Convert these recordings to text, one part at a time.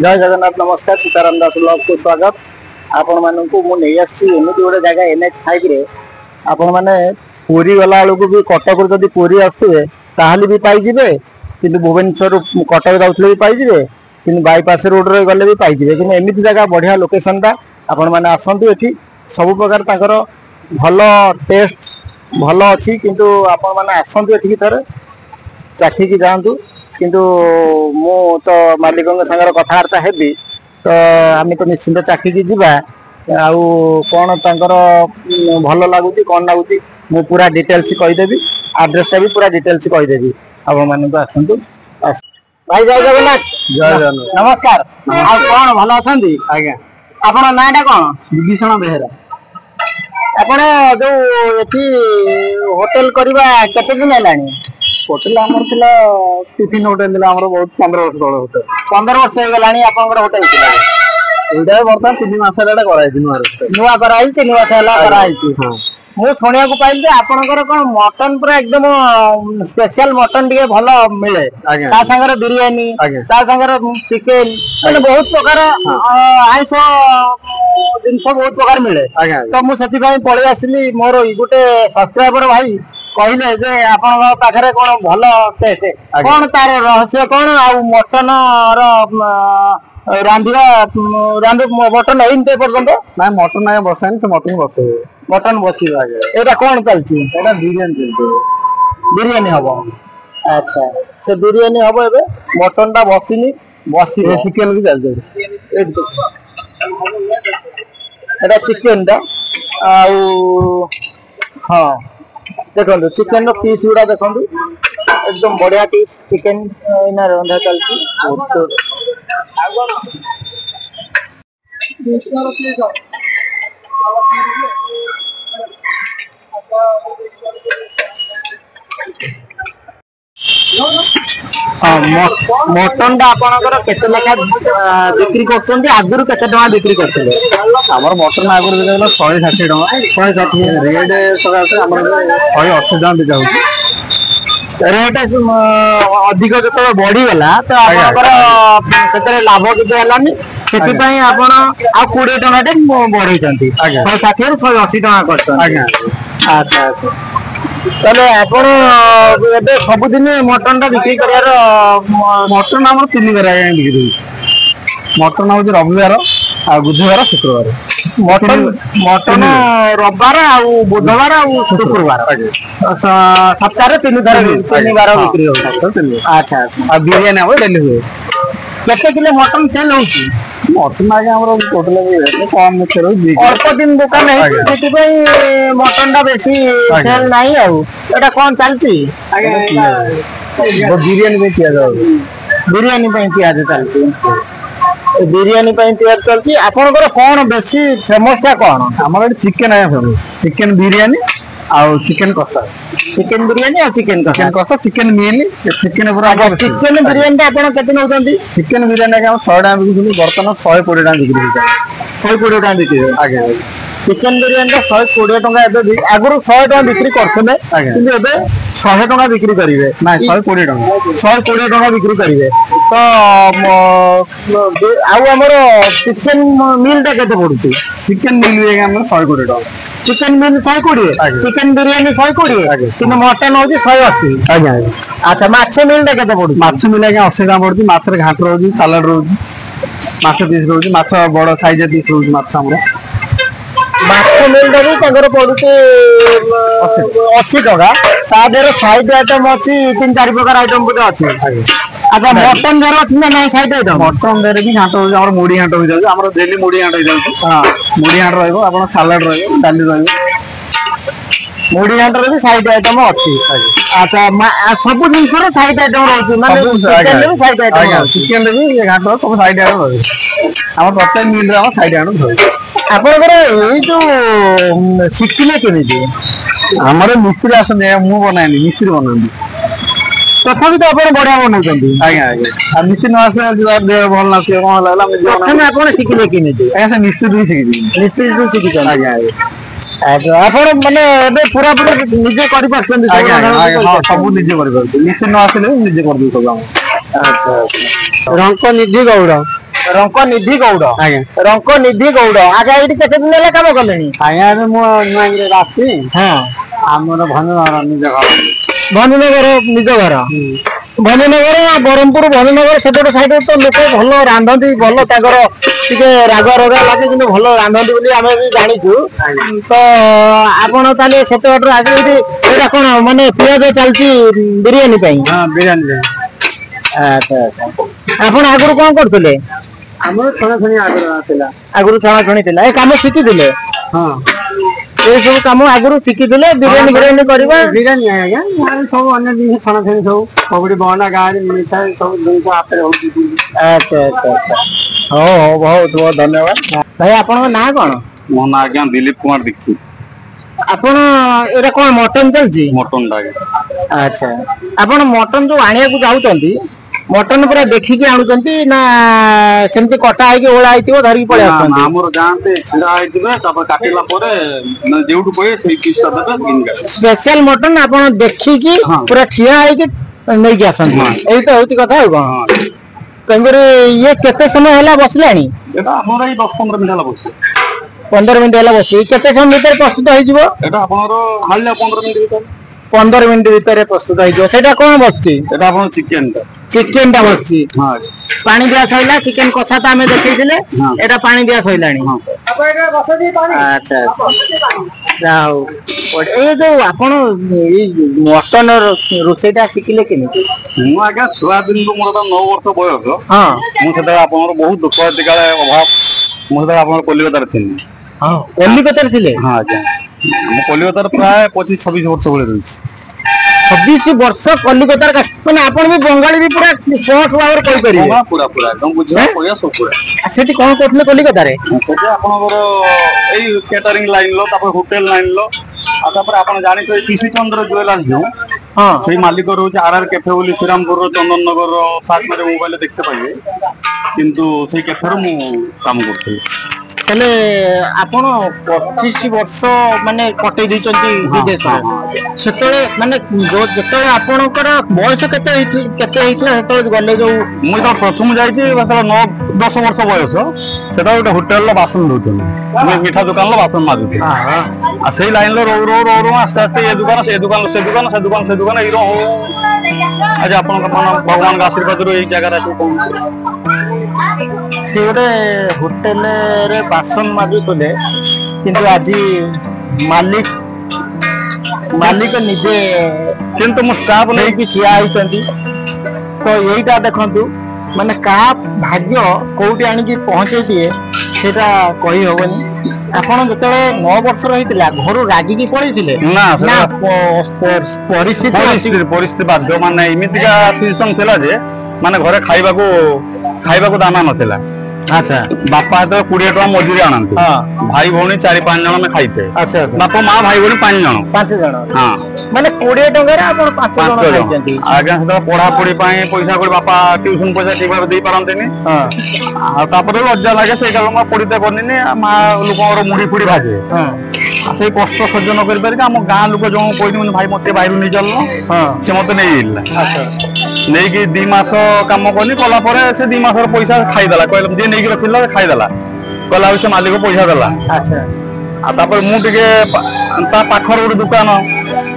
जय जगन्नाथ नमस्कार सीताराम दास ब्लॉग को स्वागत। आपण मानू मुझे एमती गोटे जगह NH5 रे आपण मैंने पूरी गला बेलू भी कटक जब पूरी आसुए ताहले भी पाइबे कि भुवनेश्वर कटक जाऊे भी पाइबे कि बाईपास रोड रे गले भी पाइबे कि एमती जगह बढ़िया लोकेशन टा आपण मैंने आसतु ये सब प्रकार भल टेस्ट भल अच्छी किंतु आपण मैंने आसतु ये थे चाखिकी जातु किंतु मु तो मालिकों सागर कथबार्ता हेबी तो आम तो निश्चिंत चाखिकी जीवा आउ कौन तांकर भल लगुच कौन लगुच मु पूरा डिटेल्स कहीदेवी आड्रेसटा भी पूरा डिटेल्स कहीदेवी आप मान आसतु भाई जय जगन्नाथ। जय जगन्नाथ नमस्कार। आ कौन भल अच्छा आज्ञा आपन नाटा कौन? विभीषण बेहेरा। आपण जो एठी होटल करवा केते दिन हेलानी? होटेल आमर थिला टिफिन होटेल थिला आमर बहुत 15 वर्ष तळे होटेल 15 वर्ष हो गलानी आपनकर होटल थिला एटा वर्तमान 3 मास हेला कराई दिन नुआ कराई 3 मास हेला कराई छी। हां मु सुनिया को पाइल जे आपनकर कोन मटन पूरा एकदम स्पेशल मटन दिए भलो मिले ता संगर बिरयानी ता संगर चिकन माने बहुत प्रकार आइसो जिनस बहुत प्रकार मिले तो मु सती भाई पळे आसली मोर गुटे सब्सक्राइबर भाई कहले जे आपन पाखरे कोन भलो टेस्ट कोन तार रहस्य कोन आ मटन रो रांधिवा मटन एनते पर्यंत ना मटन ना बसानी से मटन बसे मटन बसिबा एटा कोन चलची एटा बिरयानी चलते बिरयानी हबो। अच्छा से बिरयानी हबो एबे मटन ता बसिनी बसी चिकन भी चलते एटा चिकन दा आउ हां देखो चिकन रो पीस गुड़ा देखो एकदम बढ़िया पीस चिकन इना रंधा चलची मटन टा आपनकर केते लेखा बिक्री करछन्ती आगुरु केते टका बिक्री करथले? हमर मटन आगुरु देला 160 टका 160 रेड सगासे हमर 180 टका बिका होती रेट अधिक जो बढ़ी गला तो आपनकर लाभ किते हलानी सेति पई आपण आ 20 टका दे बढ़ई चंती 160 रु 180 टका करछन। अच्छा अच्छा ताले आपण एबे सब दिन मटन टा बिक्री करियार मटन हमर 3 बेरा बिक्री मटन हो रविवार आ बुधवार शुक्रवार मटन मटन रविवार आ बुधवार आ शुक्रवार सप्ताह 3 बार बिक्री हो। अच्छा अच्छा आ बिरयानी हो डेली हुए केते किलो मटन सेल होची? मटन आगे हमर टोटल कम मिक्सर हो अल्प दिन दुकान है सेति पई मटन टा बेसी सेल नाही आ एटा कोन चलची बिरयानी पे किया जाओ बिरयानी पे किया चलची बिरयानी पे तैयार चलची आपनकर कोन बेसी फेमस टा कोन? हमर चिकन आया फेमस चिकन बिरयानी आउ चिकन कसा चिकन बिरयानी और चिकन कसा चिकन मिल चिकन पूरा चिकन बिरयानी टा आपण केते नउतंती? चिकन बिरयानी के हम 100 टका बिकुनी बर्तन 120 टका बिक्री होता 120 टका बिक्री आगे चिकन बिरयानी टा 120 टका एबे आगुरु 100 टका बिक्री करथले किंतु एबे 100 टका बिक्री करिवे ना 120 टका 120 टका बिक्री करिवे तो आउ हमर चिकन मिल टा केते पडुची? चिकन मिल भी हमर 120 टका चिकन मिल 120 चिकन बिरयानी 120 किंतु मटन होची 180 आज्ञा। अच्छा माछ मिल टा केते पडुची? माछ मिल के 80 टका पडुची माछर घाट रहउची सालाड रहउची माछ पीस रहउची माछ बड़ साइज पीस रहउची माछ हमर माछ मिल टा भी तगर पडुची 80 टका ता देर साइड आइटम अछि 3-4 प्रकार आइटम बुते अछि। अच्छा मटन घर अछि ना नाही साइड आइटम? मटन देर भी घाट हो हमर मुड़ी घाट हो जाउ हमर डेली मुड़ी घाट हो जाउ हां मुड़ी घाट रहइबो आपन सालाड रहइबो डाली रहइबो मुड़ी घाट रे भी साइड आइटम अछि। अच्छा सब दिन सर साइड आइटम रहउची माने चिकन रे साइड आइटम चिकन रे भी घाट हो सब साइड आइटम रहइ हमर प्रत्येक मील रे हमर साइड आइटम रहइ। आपनकर एई जो सिखिले केमिति? हमर मिस्त्री आसन मु बनानी मिस्त्री बनानी तथापि तो आपण बढ़िया बनौचंती आज्ञा आज्ञा आ मिस्त्री न आसे देह भल ना से कोन लागला प्रथमे आपण सिखिले केमिति? आज्ञा से मिस्त्री भी सिखि मिस्त्री भी सिखि आज्ञा आज्ञा ଆପଣ ମାନେ ଏବେ ପୁରା ପୁରା ନିଜେ କରି ପାରୁଛନ୍ତି ସବୁ ନିଜେ କରି ପାରୁଛନ୍ତି ନିଶ୍ଚୟ ନ ଆସିଲେ ନିଜେ କରିଦେବୁ ସବୁ ଆମ ଆଚ୍ଛା ରଙ୍କ ନିଜେ ଗୌଡ଼ रंक निधि गौड़ आज्ञा रंक निधि गौड़ आगे ये केते दिन है काम कले आज्ञा मो नुआ आसी हाँ आमर भंजनगर निज घर भंजनगर निज घर भंजनगर ब्रह्मपुर भंजनगर सेपटे साइड तो लोक भल रांधती भल ताकर टिके राग रगा लगे कि भल रांधती बोली आम भी जाचु तो आपण ताले सेते बाटर आगे एटा कोन माने पियाज चलती बिरयानी पई हाँ बिरयानी अच्छा अच्छा आपण आगुर कोन करथले आमर छणा छणी आग्रह आगुर छणा छणी थिला ए काम शिखिथिले हाँ ए सब काम आगुर शिखिथिले बिरयानी बिरयानी करबा बिरयानी आज्ञा सब अन्य जिन छणा छणी सब पगड़ी बहना गाड़ी मिठा सब जिन हाथ होती अच्छा अच्छा अच्छा हो हो बहुत बहुत धन्यवाद भाई आपन ना कोन मो ना आज्ञा दिलीप कुमार दीक्षित आपण एरा कोन मटन चलजी मटन डागे अच्छा आपण मटन जो आनिया को जाउचंती मटन पूरा देखिकी आनुचंती ना सेमती कटा है कि ओळा आइतिबो धरि पळे आछंती हमर जानते छिड़ा आइतिबे तब काटिला परे जेउटु पळे सेई पीसटा देबे इनका स्पेशल मटन आपण देखिकी पूरा ठिया है कि नै कि आछंती एई तो होती कथा हो कोन तंगरे ये केते समय होला बसलानी एटा हमर ई 10-15 मिनिट होला बस 15 मिनिट होला बसी केते समय भीतर प्रस्तुत होई जिवो एटा हमर हालिया 15 मिनिट भीतर 15 मिनिट भीतर प्रस्तुत होई जिवो सेटा कोन बसची एटा अपन चिकन टा चिकन टा बसची हां पानी दिया सइला चिकन कसा ता हमें देखैथिले एटा पानी दिया सइलानी हां अब एटा बसदी पानी अच्छा अच्छा जाओ ए जो आपण ई मटन रोसेटा शिखिले केनी मु आगे छुआ दिन को मोर 9 वर्ष बयस हां मु सेटा आपनर बहुत दुख दिगाले अभाव मु सेटा आपनर कोलिकता रे थिनी हां कोलिकता रे थिले हां आज्ञा मु कोलिकता प्राय 25-26 वर्ष बोले रही 26 वर्ष कलिकतार माने आपण भी बंगाली भी पूरा स्पष्ट भाव कहि परिबे पूरा पूरा एकदम बुझिया कोया सब पूरा सेठी कोन करथले कलिकता रे सेठी आपनकर एई केटरिंग लाइन लो तापर होटल लाइन लो आ तापर आपण जानि तो पीसी चंद्र ज्वेलर्स जो हां सेई मालिक रोज आरआर कैफे बोली श्रीरामपुर रो चंदन नगर रो साथ में मोबाइल देखते पाइबे किंतु सेई कैफे रो मु काम करथि तले आपण 25 वर्ष माने कटै दैचंती विदेश सेतळे माने जेतळे आपणकर बयस केते हेतला सेतळे गले जो मु तो प्रथम जाईची मतलब 9-10 वर्ष बयस सेटा गोटे होटल लो बासन दउथन मीठा दुकान लो बासन मारुथि आ सेई लाइन लो रो आस्ते आस्ते ये दुकान से दुकान से दुकान से दुकान से दुकान इरो आज आपण का मन भगवान का आशीर्वाद रो एक जगह रे से गोटे होटेल रे बासन माजुतले किंतु आजी मालिक मालिक निजे किंतु मु स्टाफ नै कि किया आइचंती तो एईटा देखंतु माने का भाग्य कोउटी आनी कि पहुंचे दिए सेटा कहि होबनी आपण जतले 9 वर्ष रहितला घर रागी की पळिथिले ना ना परिस्थिति बाध्य माने इमितिका सिचुएशन थिला जे माने घरे खाइबा को दाना नथिला अच्छा बापा तो 20 टका मजूरी आनंती हां भाई भौणी 4-5 जण में खाइते अच्छा बापा मां भाई भौणी 5 जण हां माने 20 टका रे आपण 5 जण खाइचंती आगे से पढ़ा पढ़ी पाए पैसा कोई बापा ट्यूशन पैसा ठीक भाव दे पारंतेनी हां आ तापर लज्जा लागे से काल मा पढ़ीते करनी मां लोकर मुड़ी फुड़ी भाजे हां से कष्ट सह्य न कर पारि हम गां लोक जो कोइ भाई मते बाहर नि चलनो हां से मते नै इल्ला अच्छा नै कि 2 मास काम करनी कला परे से 2 मास पैसा खाइ दला कहले जे नै कि रखिला खाइ दला कला से मालिक पैसा दला अच्छा आ तापर मु टिके ता पाखर गोटे दुकान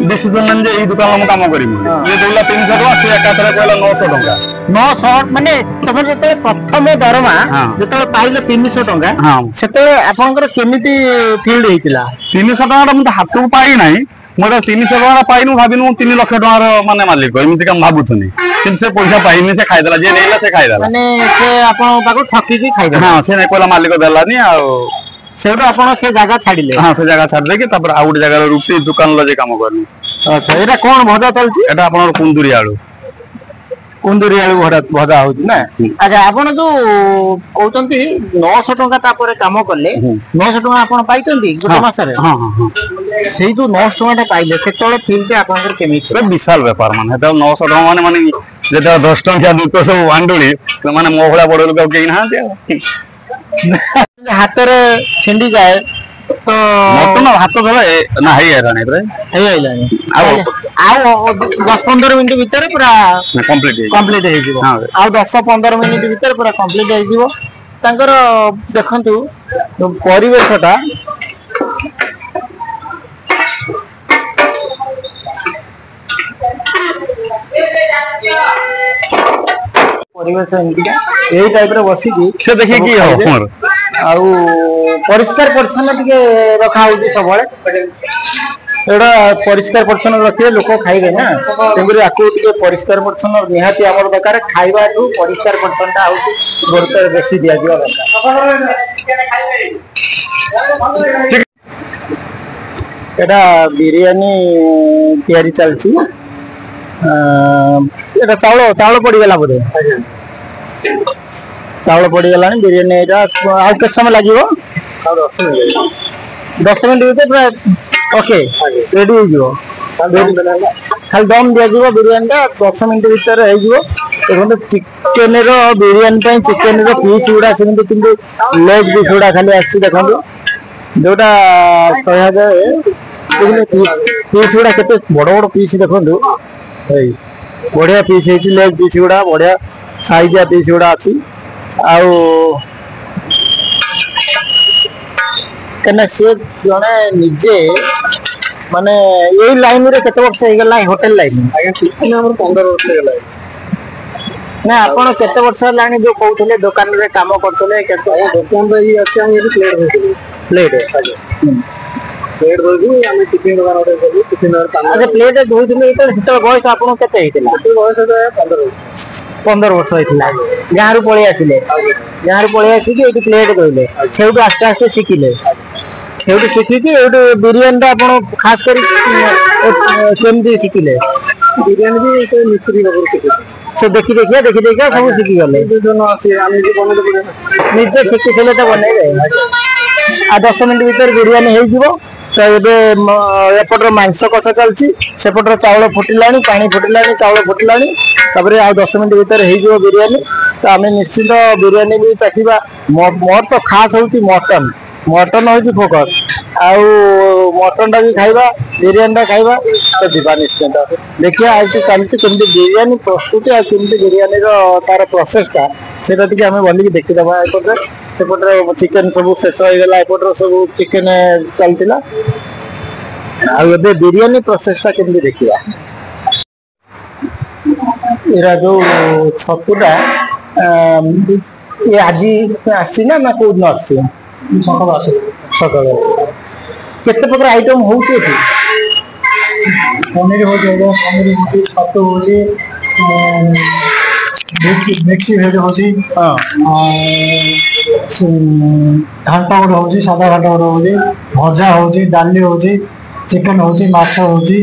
डिसीजन नन जे ई दुकान हम काम करिमु ये देला 300 टका से एकाथरे कहला 900 टका 900 माने तमे जते प्रथम दरमा जते पाइले 300 टका हां सेते आपनकर केमिति फील्ड हेतिला 300 टका हम हाथ को पाई नाही मोर 300 टका पाइनु भाबिनु 3 लाख टका माने मालिक एमिति काम भाबुथनी किन से पैसा पाइनी से खाइ दला जे नेला से खाइ दला माने से आपन पाको ठकी की खाइ दला हां से नै कोला मालिक दलानी आ सेटा आपण से जगह छाडिले हां से जगह छाड दे के तपर आ गुटे जगह रुपी दुकान ल जे काम करनी अच्छा एटा कोन भजा चलची एटा आपण कुंदुरी आलू भजा होची ना अच्छा आपण जो कहउतंती 900 टका तापर काम करले 900 टका आपण पाइचंती गोटे मास रे हां हां सेई जो 900 टका पाइले सेतळे फील्ड आपनकर केमिति विशाल व्यापार माने हेता 900 टका माने जेटा 10 टका दुतो सब आंडुली माने मोहळा बड़ लोक के ना हाथ रे छिंडी जाए तो मटन हाथ धला ना हेई आइलानी रे हेई आइलानी आ 10-15 मिनिट भीतर पूरा कंप्लीट हे जिवो आ 10-15 मिनिट भीतर पूरा कंप्लीट हे जिवो ତାଙ୍କର ଦେଖନ୍ତୁ ପରିବେଶଟା ପରିବେଶ ଏମିତିକା ଏଇ ଟାଇପର ବସିକି ସେ ଦେଖିକି ଆଉ ପରିଷ୍କାର ପରିଚ୍ଛନ୍ନ ଟିକେ ରଖା ହଉଛି ସବୁବେଳେ ଏଇଟା ପରିଷ୍କାର ପରିଚ୍ଛନ୍ନ ରଖିଲେ ଲୋକ ଖାଇବେ ନା ତେଣୁକରି ଆକୁ ଟିକେ ପରିଷ୍କାର ପରିଚ୍ଛନ୍ନ ନିହାତି ଆମର ଦରକାର ଖାଇବାଠୁ ପରିଷ୍କାର ପରିଚ୍ଛନ୍ନଟା ହଉଛି ଗୁରୁତ୍ୱ ବେଶୀ ଦିଆଯିବା ଦରକାର ଏଇଟା ବିରିୟାନୀ ତିଆରି ଚାଲିଛି এটা চাউল চাউল পড়িগলা বোধে চাউল পড়িগলানি বিরিয়ানি এটা আর কেତେ সময় লাগিব 10 মিনিট ভিতরে প্রায় ওকে রেডি হয়ে যাব খালি দম দিয়া যাব বিরিয়ানিটা 10 মিনিট ভিতরে হয়ে যাব এখন চিকেনের বিরিয়ানি ପାଇଁ চিকেনের পিস গুড়া সেମିତି কিন্তু লেগ পিস গুড়া খালি আসছে দেখନ୍ତୁ ଯୋଉଟା କହିବା ଯାଏ ପିସ୍ ଗୁଡା କେତେ ବଡ ବଡ ପିସ୍ ଦେଖନ୍ତୁ ଏଇ बढ़िया पीस है लेग पीस गुड़ा बढ़िया साइजिया पीस गुड़ा अच्छी आउ से जड़े निजे माने यही लाइन रे केते वर्ष हो गला होटल लाइन आगे 15 वर्ष हो गला ना आपण केते वर्ष लानी जो कहउतले दुकान रे काम करतले केते दुकान रे ही अछि हम ये प्लेट है प्लेट धोबी आम टिफिन दुकान ऑर्डर करू टिफिन अच्छा प्लेट धोइले तो सेत बयस आपन केते हेतिला बयस 15 वर्ष होइतिला गां रु पळी आसिले गां रु पळी आसी कि एटी प्लेट धोइले सेउटु आस्ते आस्ते शिखिले सेउटु शिखि कि एटु बिरयानी ता आपन खास करी केमदी शिखिले बिरयानी भी से मिस्त्री बाबू शिखि से देखि देखिया सब शिखि गले दोनो आसी आमी जे बने निजे शिखि खेले त बनेबे आ 10 मिनिट भीतर बिरयानी हो जीवो तो एपटर मांस कषा चलती सेपटर चाउल फुटिलानी पानी फुटिलानी चाउल फुटिलानी तापर आ 10 मिनिट भीतर हो बिरयानी तो आम निश्चित बिरयानी भी चाखा मोर तो खास होची मटन मटन होची फोकस आउ मटन टा भी खाइबा बिरयानी टा खाइबा तो जीवा निश्चित देखिए आज चलती केमती बिरयानी प्रस्तुति आ केमती बिरयानी तार प्रोसेसटा सेटा टिके आमे बोलिकी देखिदबा एपटर सेपटर चिकेन सब शेष हो गला एपटर सब चिकेन चलतिला आ एबे बिरयानी प्रोसेसटा केमती देखिबा एरा जो छतुटा ये आजी आसी ना को न आसी सकाळ केते प्रकार आइटम होउची एठी पनीर हो जाएगा पनीर होती छतु होची मिक्सी भेज होची हां घाटा गोटे होची सादा घाटा गोटे होची भजा होची डाली होची चिकन होची माछ होची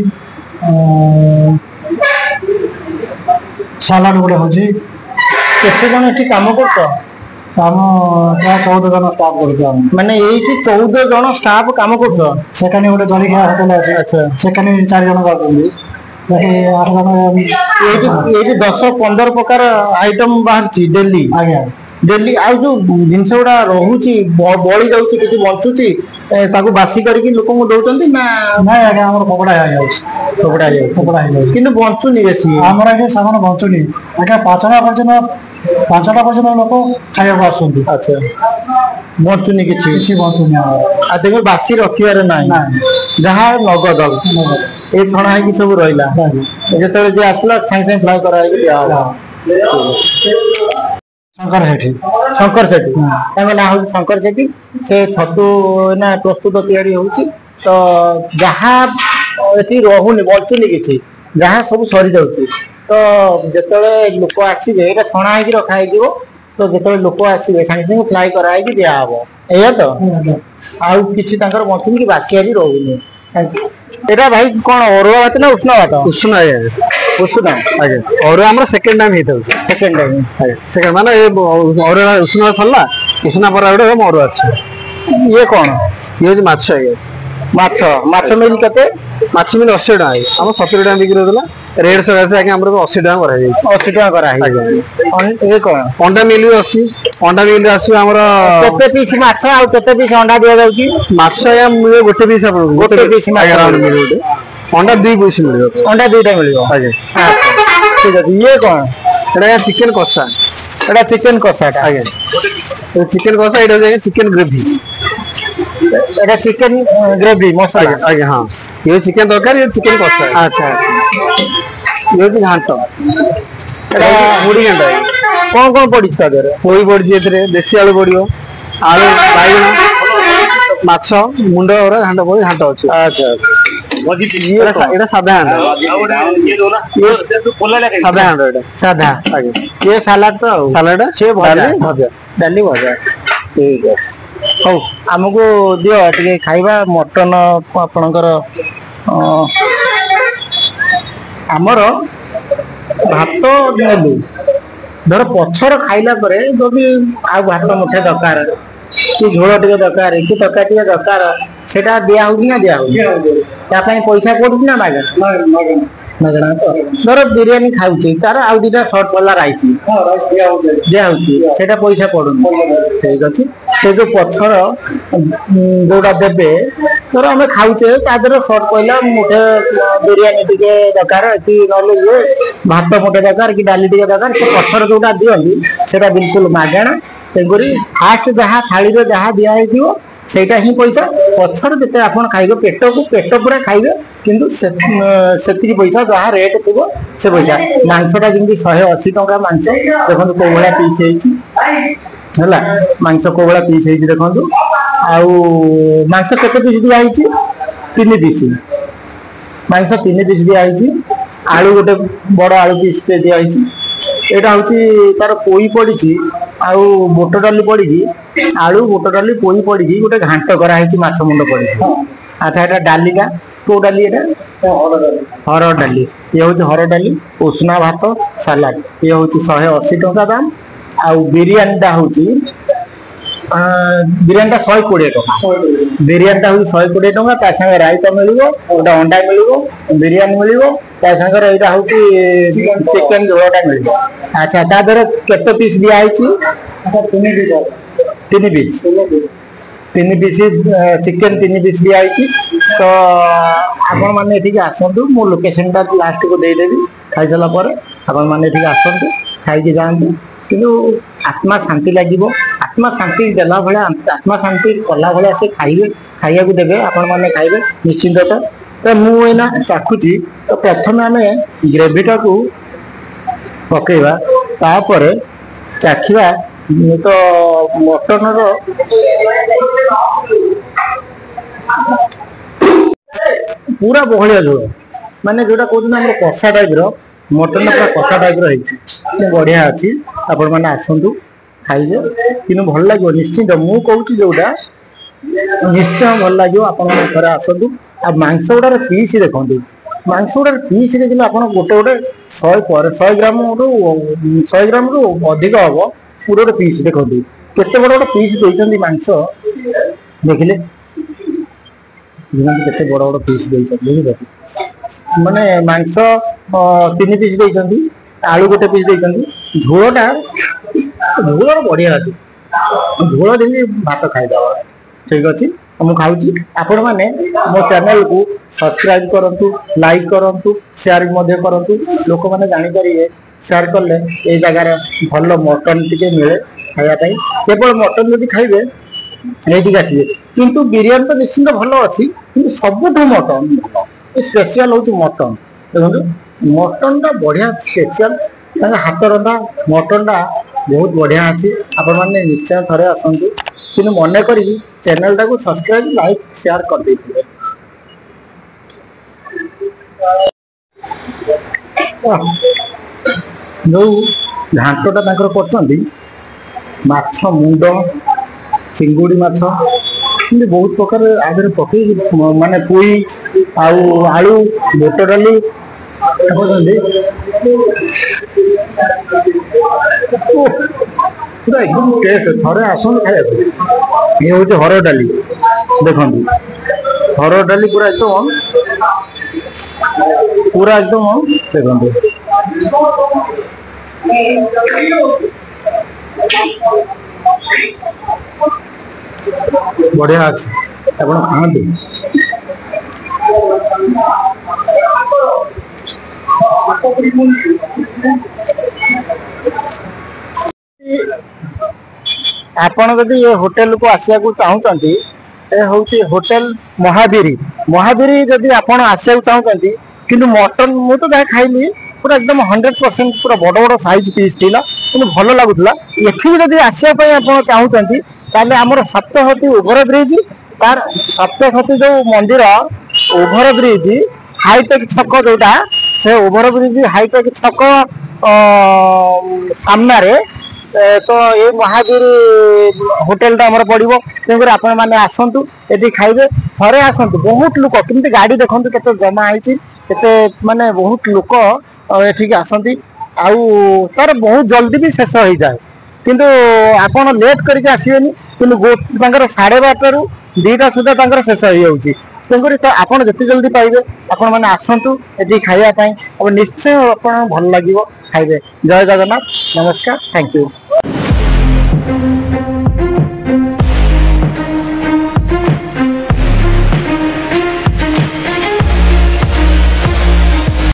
सालाड गोटे होची केते जण एठी काम करतो काम प्राय 14 जन स्टाफ करतो माने एठी 14 जन स्टाफ काम करतो सेकानी गोटे जलिखिया होटल अछि अच्छा सेकानी 4 जन करतोंदी बाकी 8 जन एठी 10-15 प्रकार आइटम बाहरची डेली आगे डेली आ जो जिनस गुड़ा रहुची बळी जाउची किछि बंचुची ताकू बासी करके लोक को दउचंती ना ना आगे हमर पकड़ा आ जाउची पकड़ा किंतु बंचुनी बेसी हमर आगे सामान बंचुनी आगे 5टा पर्यंत लोक खाया आसुंती अच्छा बंचुनी किछि बंचुनी आ देखो बासी रखियार नाही जहा नगद ए छणा है कि सब रहिला जेतले जे आसला सांग सांग फ्राई करा है कि शंकर सेठी ना हूँ शंकर सेठी से छतु ना प्रस्तुत तैयारी होची तो जहाँ ये रोनी बचुनी कि जहाँ सब सरी जाऊँगी तो जिते लोक आसवे ये छणा है रखा हो तो जिते लोक आसवे सांगे सांगे फ्राए कराई दिहब या तो आउ कि बचुनी कि बासिया भी रोनी एटा भाई कौन अरुआ भात ना उष्ण भात उष्ण उष्ण आगे अरुआ हमर सेकंड टाइम हेता सेकंड टाइम सेकंड माने अरुआ उष्ण सरला उष्ण पर आडे अरुआ अछि ये कौन ये माछ है माछ माछ मिल कते माछ मिल 80 टका हम 70 टका बिक्री होतला रेड सगा से आगे हमर 80 टका करा जाय 80 टका करा है ये कौन अंडा मिल 80 अंडा मिल आसी हमर कते पीस माछ आ कते पीस अंडा दिया जाउ की माछ या मिले गोटे पीस अपन गोटे पीस माछ मिल गोटे अंडा 2 पीस मिल अंडा 2टा मिल आगे ठीक है ये कौन एटा चिकन कषा एटा चिकन कषाटा आगे चिकेन कषा ये हो चिकेन ग्रेवी এটা চিকেন গ্রেভি মশলা आगे हाँ ये चिकेन तरकारी ये चिकेन कषा আচ্ছা আচ্ছা ये हूँ घाट এটা मुड़ी घाट है কোন কোন পড়িছ তা দেরে पोई पड़ी देशी आलू पड़ो आलू बैगण माछ मुंड घाट पड़ी घाट अच्छे আচ্ছা এটা সাদা ঘাট সাদা ঘাট এটা সাদা আগে ये सलाद तो সালাড সে ভজা ভজা ডালি ভজা ঠিক আছে ହଉ ଆମକୁ ଦିଅ ଟିକେ ଖାଇବା ମଟନ ଆପଣଙ୍କର ଆମର ଭାତ ନେଲୁ ଧର ପଛର ଖାଇଲା ପରେ ଯଦି ଆଉ ଭାତ ମୁଠେ ଦରକାର କି ଝୋଳ ଟିକେ ଦରକାର କି ତରକାରୀ ଟିକେ ଦରକାର ସେଟା ଦିଆ ହଉଛି ନା ଦିଆ ହଉଛି ତା ପାଇଁ ପଇସା ପଡୁଛି ନା ମାଗଣା ମାଗଣା ତ ଧର ବିରିୟାନୀ ଖାଉଛି ତାର ଆଉ ଦିଟା ସର୍ଟ ବାଲା ରାଇସ୍ ଦିଆ ହଉଛି ସେଟା ପଇସା ପଡୁନି ଠିକ ଅଛି ସେ ଯୋଉ ପଛର ଯୋଉଟା ଦେବେ ଧର ଆମେ ଖାଉଛେ ତା ଦେହରେ ସର୍ଟ ପଇଲା ମୁଠେ ବିରିୟାନୀ ଟିକେ ଦରକାର କି ନହେଲେ ଇଏ ଭାତ ମୁଠେ ଦରକାର କି ଡାଲି ଟିକେ ଦରକାର ସେ ପଛର ଯୋଉଟା ଦିଅନ୍ତି ସେଟା ବିଲକୁଲ ମାଗଣା ତେଣୁକରି ଫାଷ୍ଟ ଯାହା ଥାଳିରେ ଯାହା ଦିଆ ହେଇଥିବ ସେଇଟା ହିଁ ପଇସା ପଛରେ ଯେତେ ଆପଣ ଖାଇବେ ପେଟକୁ ପେଟ ପୁରା ଖାଇବେ କିନ୍ତୁ ସେତିକି ପଇସା ଯାହା ରେଟ୍ ଥିବ ସେ ପଇସା ମାଂସଟା ଯେମିତି 180 ଟଙ୍କା ମାଂସ ଦେଖନ୍ତୁ କୋଉ ଭଳିଆ ପିସ୍ ହେଇଛି ହେଲା ମାଂସ କୋଉ ଭଳିଆ ପିସ୍ ହେଇଛି ଦେଖନ୍ତୁ ଆଉ ମାଂସ କେତେ ପିସ୍ ଦିଆ ହେଇଛି 3 ପିସ୍ ମାଂସ 3 ପିସ୍ ଦିଆ ହେଇଛି ଆଳୁ ଗୋଟେ ବଡ ଆଳୁ ପିସ୍ ଟେ ଦିଆ ହେଇଛି ଏଇଟା ହଉଛି ତାର ପୋଇ ପଡିଛି ଆଉ ବୁଟ ଡାଲି ପଡିକି ଆଳୁ ବୁଟ ଡାଲି ପୋଇ ପଡିକି ଗୋଟେ ଘାଣ୍ଟ କରାହେଇଛି ମାଛ ମୁଣ୍ଡ ପଡିକି ଆଚ୍ଛା ଏଟା ଡାଲିଟା କୋଉ ଡାଲି ଏଟା ହରଡ଼ ଡାଲି ଇଏ ହଉଛି ହରଡ଼ ଡାଲି ଉଷୁନା ଭାତ ସାଲାଡ ଇଏ ହଉଛି 180 ଟଙ୍କା ଦାମ ଆଉ ବିରିୟାନୀଟା ହଉଛି ବିରିୟାନୀଟା 120 ଟଙ୍କା ବିରିୟାନୀଟା ହଉଛି 120 ଟଙ୍କା ତା ସାଙ୍ଗେ ରାଇତା ମିଳିବ ଗୋଟେ ଅଣ୍ଡା ମିଳିବ ବିରିୟାନୀ ମିଳିବ ତା ସାଙ୍ଗରେ ଏଇଟା ହଉଛି ଚିକେନ ଝୋଳଟା ମିଳିବ ଆଚ୍ଛା ତା ଦେହରେ କେତେ ପିସ୍ ଦିଆ ହେଇଛି 3 ପିସ୍ 3 ପିସ୍ ଚିକେନ 3 ପିସ୍ ଦିଆ ହେଇଛି ତ ଆପଣ ମାନେ ଏଠିକି ଆସନ୍ତୁ ମୁଁ ଲୋକେସନଟା ଲାଷ୍ଟକୁ ଦେଇଦେବି ଖାଇସାରିଲା ପରେ ଆପଣ ମାନେ ଏଠିକି ଆସନ୍ତୁ ଖାଇକି ଯାଆନ୍ତୁ କିନ୍ତୁ ଆତ୍ମା ଶାନ୍ତି ଲାଗିବ ଆତ୍ମା ଶାନ୍ତି ଦେଲା ଭଳିଆ ଆତ୍ମା ଶାନ୍ତି କଲା ଭଳିଆ ସେ ଖାଇବେ ଖାଇବାକୁ ଦେବେ ଆପଣ ମାନେ ଖାଇବେ ନିଶ୍ଚିନ୍ତ ତ ମୁଁ ଏଇନା ଚାଖୁଛି ତ ପ୍ରଥମେ ଆମେ ଗ୍ରେଭିଟାକୁ ପକେଇବା ତାପରେ ଚାଖିବା ତ ମଟନର ପୁରା ବହଳିଆ ଝୋଳ ମାନେ ଯୋଉଟା କହୁଛନ୍ତି ଆମର କଷା ଟାଇପର ମଟନ ପୁରା କଷା ଟାଇପର ହେଇଛି ବଢିଆ ଅଛି ଆପଣ ମାନେ ଆସନ୍ତୁ ଖାଇବେ କିନ୍ତୁ ଭଲ ଲାଗିବ ନିଶ୍ଚିନ୍ତ ମୁଁ କହୁଛି ଯୋଉଟା ନିଶ୍ଚୟ ଭଲ ଲାଗିବ ଆପଣ ମାନେ ଥରେ ଆସନ୍ତୁ ଆଉ ମାଂସ ଗୁଡାର ପିସ୍ ଦେଖନ୍ତୁ ମାଂସ ଗୁଡାର ପିସ୍ ଦେଖିଲେ ଆପଣ ଗୋଟେ 100 ଗ୍ରାମରୁ ଅଧିକ ହବ ପୁରା ଗୋଟେ ପିସ୍ ଦେଖନ୍ତୁ କେତେ ବଡ ଗୋଟେ ପିସ୍ ଦେଇଛନ୍ତି ମାଂସ ଦେଖିଲେ କେତେ ବଡ ବଡ ପିସ୍ ଦେଇଛନ୍ତି ବୁଝିପାରିଲେ ମାନେ ମାଂସ 3 ପିସ୍ ଦେଇଛନ୍ତି ଆଳୁ ଗୋଟେ ପିସ୍ ଦେଇଛନ୍ତି ଝୋଳର ବଢିଆ ଅଛି ଝୋଳ ଦେଲି ଭାତ ଖାଇଦବ ଠିକ ଅଛି ମୁଁ ଖାଉଛି ଆପଣ ମାନେ ମୋ ଚ୍ୟାନେଲକୁ ସବସ୍କ୍ରାଇବ କରନ୍ତୁ ଲାଇକ୍ କରନ୍ତୁ ସେୟାର ମଧ୍ୟ କରନ୍ତୁ ଲୋକମାନେ ଜାଣିପାରିବେ ସେୟାର କଲେ ଏଇ ଜାଗାରେ ଭଲ ମଟନ ଟିକେ ମିଳେ ଖାଇବା ପାଇଁ କେବଳ ମଟନ ଯଦି ଖାଇବେ ଏଇଠିକି ଆସିବେ କିନ୍ତୁ ବିରିୟାନୀ ତ ନିଶ୍ଚିନ୍ତ ଭଲ ଅଛି କିନ୍ତୁ ସବୁଠୁ ମଟନ ସ୍ପେଶିଆଲ ହଉଛି ମଟନ ଦେଖନ୍ତୁ ମଟନଟା ବଢିଆ ସ୍ପେଶିଆଲ ତାଙ୍କ ହାତ ରନ୍ଧା ମଟନଟା ବହୁତ ବଢିଆ ଅଛି ଆପଣମାନେ ନିଶ୍ଚୟ ଥରେ ଆସନ୍ତୁ କିନ୍ତୁ ମନେ କରିକି ଚ୍ୟାନେଲଟାକୁ ସବସ୍କ୍ରାଇବ ଲାଇକ୍ ସେୟାର କରିଦେଇଥିବେ ଯୋଉ ଘାଣ୍ଟଟା ତାଙ୍କର କରୁଛନ୍ତି ମାଛ ମୁଣ୍ଡ ଚିଙ୍ଗୁଡି ମାଛ ଏମିତି ବହୁତ ପ୍ରକାର ଆ ଦେହରେ ପକେଇକି ମାନେ ପୋଇ ଆଉ ଆଳୁ ବୁଟ ଡାଲି କରୁଛନ୍ତି ପୁରା ଏକଦମ ଟେଷ୍ଟ ଥରେ ଆସନ୍ତୁ ଖାଇବାକୁ ଇଏ ହଉଛି ହରଡ଼ ଡାଲି ଦେଖନ୍ତୁ ହରଡ଼ ଡାଲି ପୁରା ଏକଦମ ଦେଖନ୍ତୁ ବଢିଆ ଅଛି ଆପଣ ଖାଆନ୍ତୁ ଆପଣ ଯଦି ଏ ହୋଟେଲ को आसिया चाहूँगी हूँ होटेल महावीरी महावीरी जदि आप आसिया चाहूँगी कि मटन मुझे तो जहाँ खाइली पूरा एकदम 100% पूरा बड़ बड़ साइज पीस थी कि भल लगुला एठी जदि आसवाई आप चाहूँगी ताले आमर सप्तशती ओभर ब्रिज तार सप्तशती जो मंदिर ओभर ब्रिज हाईटेक छक जोटा से ओभर ब्रिज हाईटेक छक सामने तो ये महावीर होटेल टा आमर पड़ो तेणुकर आपण मैंने आसतु ये खाइबे थे आसतु बहुत लोक किमती गाड़ी देखो के जमा होते माने बहुत लोक एठिक आसती आउ तार बहुत जल्दी भी शेष हो जाए किंतु आपण लेट करके आसबेनि कि 12:30 रु 2टा सुधा शेष हो जाऊँगी तेणुकर तो आपड़ जिते जल्दी पाइबे आपण मैंने आसतु ये खाइबापी अब निश्चय आप भल लगे खाइबे। जय जगन्नाथ नमस्कार थैंक यू।